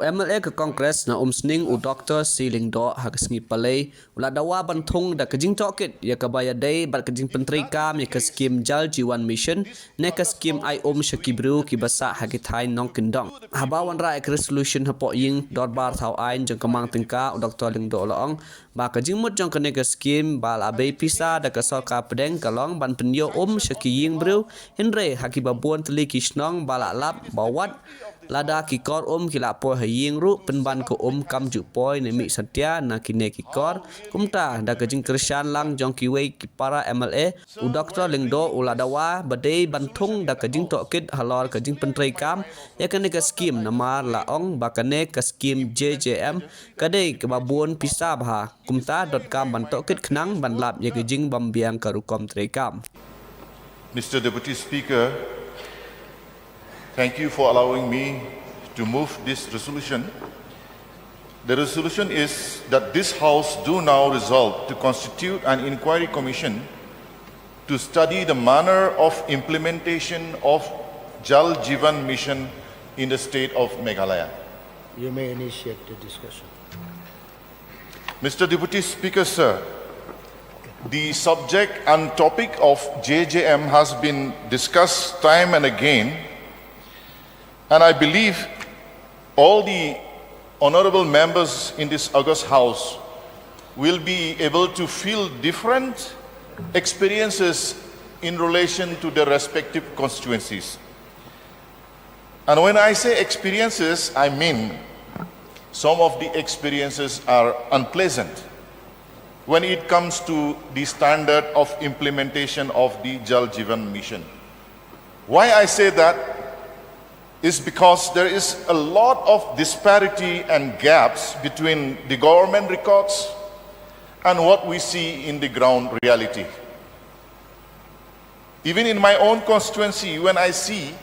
MLA ke Kongres na sning u Dr. Siling Do ha kesngi palai ula Dawa bantung da ke Tohkit ya ke bayadai bat ke Jingpyntreikam ya ke Skhim Jal Jiwan Mission ne ke Skhim ai Shakibru ki basa ha ki thai nong kindong habawan ra ek resolution ha po ying dot bar thau ain jong kamang tingka u Dr. Ling Do laong ba ke jingmut jong ke ne ke Skhim bal abai Pyrshah da ke sorka pedeng kalong ban penyo Shaki ying bru hindre ha ki babuan teli ki snong bala lap bawat lada ki kor kila po haying ru penban ko kam ju poi ne mi satya na kine ki kor kumta da ke jing Pyrshah lang jong ki wei ki para MLA u Dr. Ling Do u Dawa badai bantung da ke jing Tohkit halor ke Jingpyntreikam ya kene ke Skhim namar laong ba kene ke Skhim JJM kadai ke babun Pyrshah bha kumta .com ban Tohkit khnang ban lap ya ke jing bambiang karukom treikam. Mr. Deputy Speaker, thank you for allowing me to move this resolution. The resolution is that this House do now resolve to constitute an inquiry commission to study the manner of implementation of Jal Jivan Mission in the state of Meghalaya. You may initiate the discussion. Mr. Deputy Speaker, sir, the subject and topic of JJM has been discussed time and again, and I believe all the honorable members in this august House will be able to feel different experiences in relation to their respective constituencies. And when I say experiences, I mean some of the experiences are unpleasant when it comes to the standard of implementation of the Jal Jivan Mission. Why I say that is because there is a lot of disparity and gaps between the government records and what we see in the ground reality. Even in my own constituency, when I see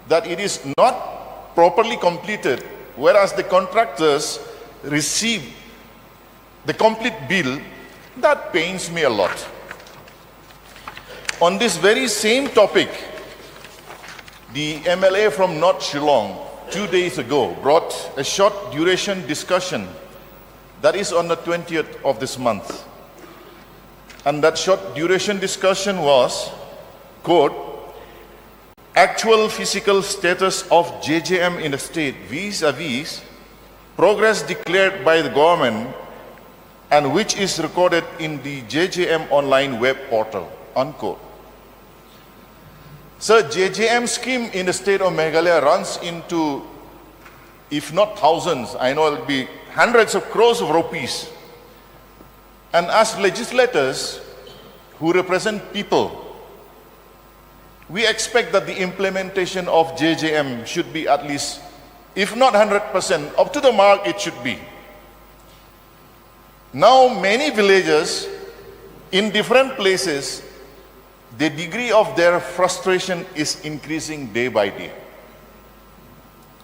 that it is not properly completed, whereas the contractors receive the complete bill, that pains me a lot. On this very same topic, the MLA from North Shillong 2 days ago brought a short duration discussion that is on the 20th of this month. And that short duration discussion was, quote, actual physical status of JJM in the state vis-a-vis progress declared by the government and which is recorded in the JJM online web portal, unquote. So JJM scheme in the state of Meghalaya runs into, if not thousands, I know it will be hundreds of crores of rupees. And as legislators who represent people, we expect that the implementation of JJM should be at least, if not 100%, up to the mark it should be. Now many villages in different places, the degree of their frustration is increasing day by day.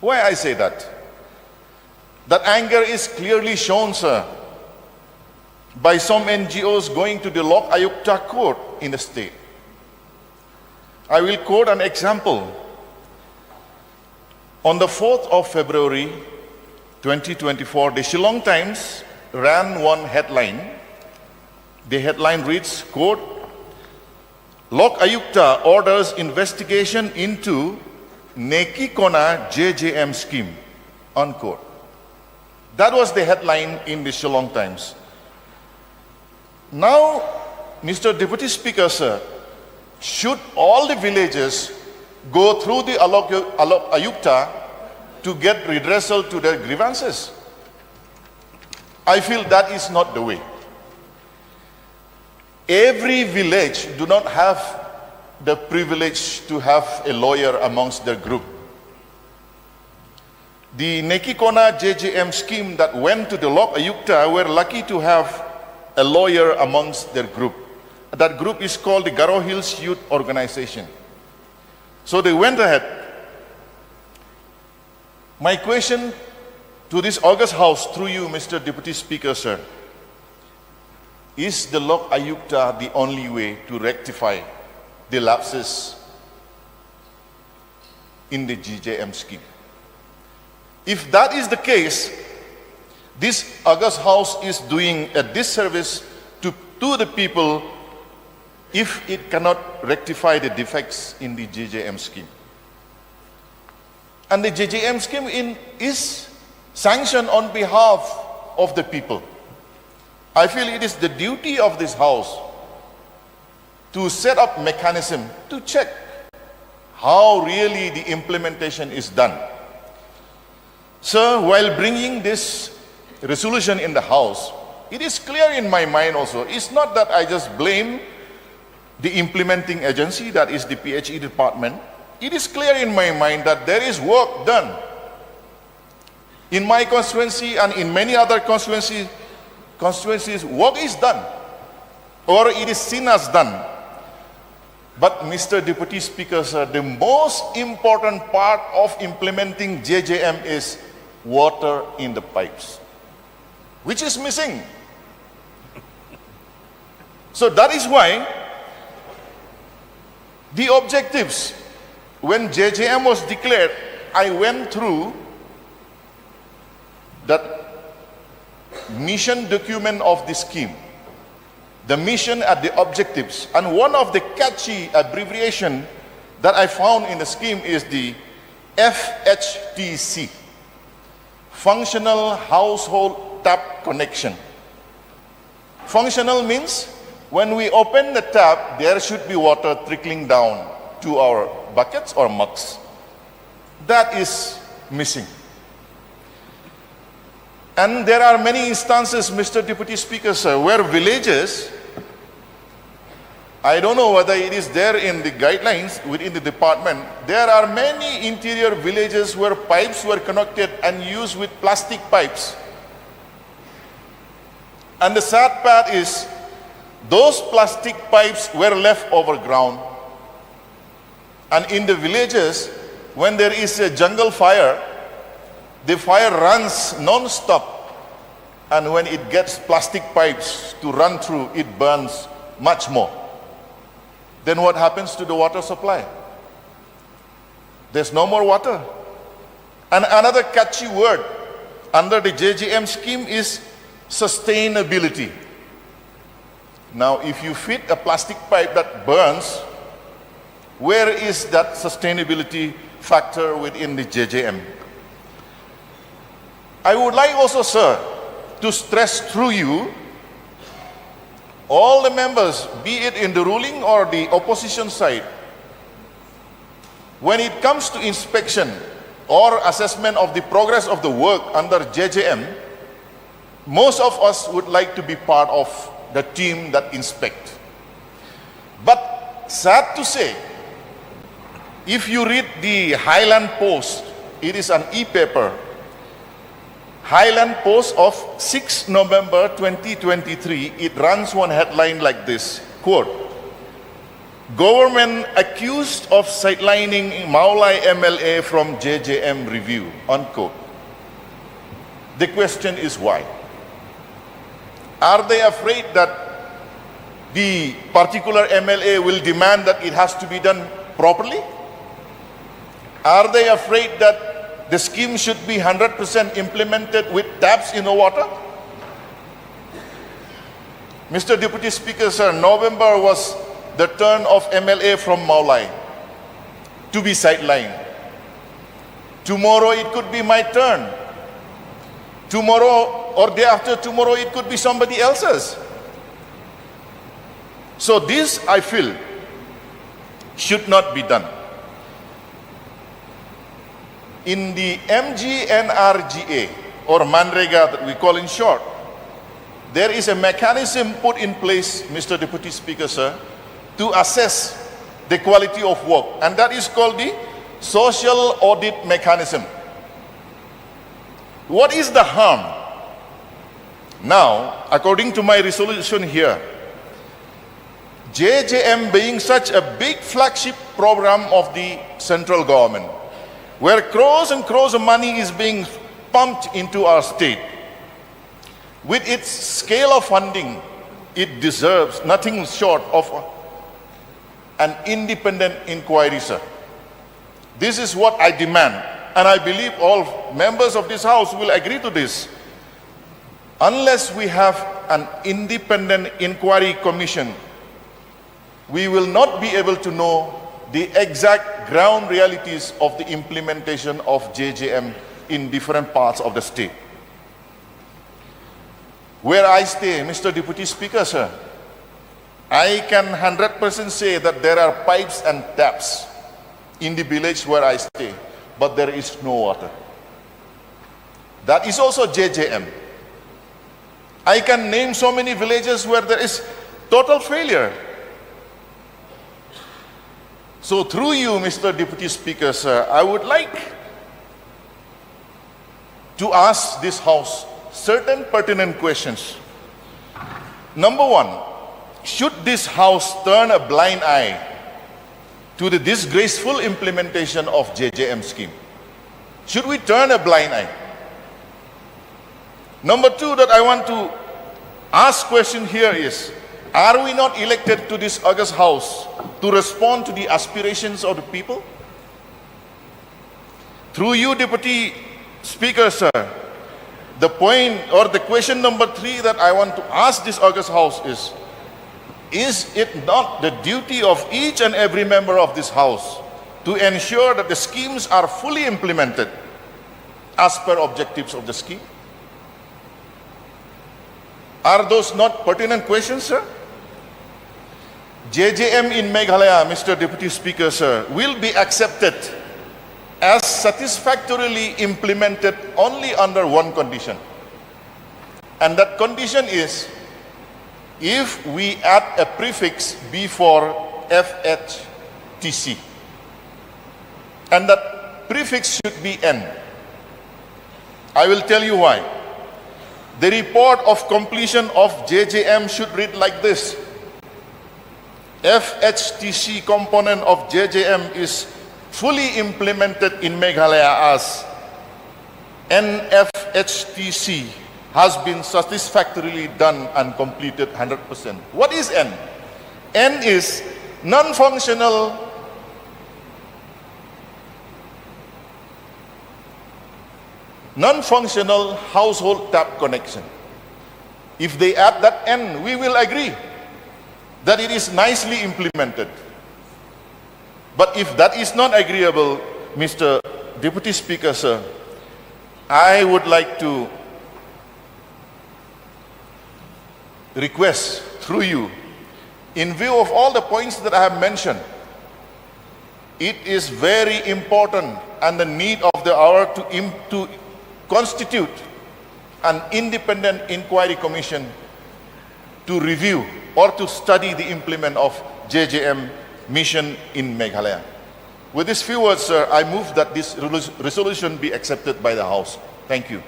Why I say that? That anger is clearly shown, sir, by some NGOs going to the Lok Ayukta court in the state. I will quote an example. On the 4th of February 2024, the Shillong Times ran one headline. The headline reads, quote, Lok Ayukta orders investigation into Neki Kona JJM scheme, unquote. That was the headline in the Shillong Times. Now, Mr. Deputy Speaker, sir, should all the villages go through the Lok Ayukta to get redressal to their grievances? I feel that is not the way. Every village do not have the privilege to have a lawyer amongst their group. The Neki Kona JJM scheme that went to the Lok Ayukta were lucky to have a lawyer amongst their group. That group is called the Garo Hills Youth Organization. So they went ahead. My question to this august House, through you, Mr. Deputy Speaker, sir, is the Lok Ayukta the only way to rectify the lapses in the JJM scheme? If that is the case, this August House is doing a disservice to the people if it cannot rectify the defects in the JJM scheme. And the JJM scheme is sanctioned on behalf of the people. I feel it is the duty of this House to set up mechanism to check how really the implementation is done. Sir, while bringing this resolution in the House, it is clear in my mind also, it's not that I just blame the implementing agency, that is the PHE department. It is clear in my mind that there is work done. In my constituency and in many other constituencies, work is done, or it is seen as done. But Mr. Deputy Speaker, sir, the most important part of implementing JJM is water in the pipes, which is missing. So that is why the objectives, when JJM was declared, I went through that mission document of the scheme, the mission and the objectives, and one of the catchy abbreviation that I found in the scheme is the FHTC, Functional Household Tap Connection. Functional means when we open the tap, there should be water trickling down to our buckets or mugs. That is missing. And there are many instances, Mr. Deputy Speaker, sir, where villages, I don't know whether it is there in the guidelines within the department, there are many interior villages where pipes were connected and used with plastic pipes. And the sad part is, those plastic pipes were left overground. And in the villages, when there is a jungle fire, the fire runs non-stop. And when it gets plastic pipes to run through, it burns much more. Then what happens to the water supply? There's no more water. And another catchy word under the JJM scheme is sustainability. Now, if you fit a plastic pipe that burns, where is that sustainability factor within the JJM? I would like also, sir, to stress through you, all the members, be it in the ruling or the opposition side, when it comes to inspection or assessment of the progress of the work under JJM, most of us would like to be part of the team that inspect. But sad to say, if you read the Highland Post, it is an e-paper, Highland Post of 6 November 2023, it runs one headline like this, quote, "Government accused of sidelining Maulai MLA from JJM review," unquote. The question is why? Are they afraid that the particular MLA will demand that it has to be done properly? Are they afraid that the scheme should be 100% implemented with taps in the water? Mr. Deputy Speaker, sir, November was the turn of MLA from Maulai to be sidelined. Tomorrow it could be my turn. Tomorrow or day after tomorrow it could be somebody else's. So this, I feel, should not be done. In the MGNRGA, or Manrega that we call in short, there is a mechanism put in place, Mr. Deputy Speaker, sir, to assess the quality of work, and that is called the social audit mechanism. What is the harm? Now, according to my resolution here, JJM being such a big flagship program of the central government, where crores and crores of money is being pumped into our state, with its scale of funding, it deserves nothing short of an independent inquiry, sir. This is what I demand. and I believe all members of this house will agree to this, unless we have an independent inquiry commission, we will not be able to know the exact ground realities of the implementation of JJM in different parts of the state. Where I stay, Mr. Deputy Speaker, sir, I can 100% say that there are pipes and taps in the village where I stay, but there is no water. That is also JJM. I can name so many villages where there is total failure. So through you, Mr. Deputy Speaker, sir, I would like to ask this House certain pertinent questions. Number one, should this House turn a blind eye to the disgraceful implementation of JJM scheme? Should we turn a blind eye? Number two that I want to ask question here is, are we not elected to this August House to respond to the aspirations of the people? Through you, Deputy Speaker, sir, the point or the question number three that I want to ask this August House is it not the duty of each and every member of this House to ensure that the schemes are fully implemented as per objectives of the scheme? Are those not pertinent questions, sir? JJM in Meghalaya, Mr. Deputy Speaker, sir, will be accepted as satisfactorily implemented only under one condition. And that condition is if we add a prefix before FHTC. And that prefix should be N. I will tell you why. The report of completion of JJM should read like this. FHTC component of JJM is fully implemented in Meghalaya as NFHTC has been satisfactorily done and completed 100%. What is N? N is non-functional household tap connection. If they add that N, we will agree that it is nicely implemented. But if that is not agreeable, Mr. Deputy Speaker, sir, I would like to request through you, in view of all the points that I have mentioned, it is very important and the need of the hour to constitute an independent inquiry commission to review or to study the implement of JJM mission in Meghalaya. With these few words, sir, I move that this resolution be accepted by the House. Thank you.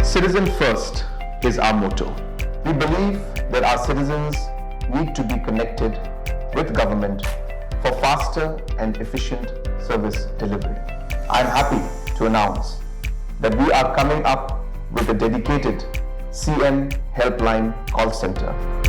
Citizen first is our motto. We believe that our citizens need to be connected with government for faster and efficient service delivery. I am happy to announce that we are coming up with a dedicated CM helpline call center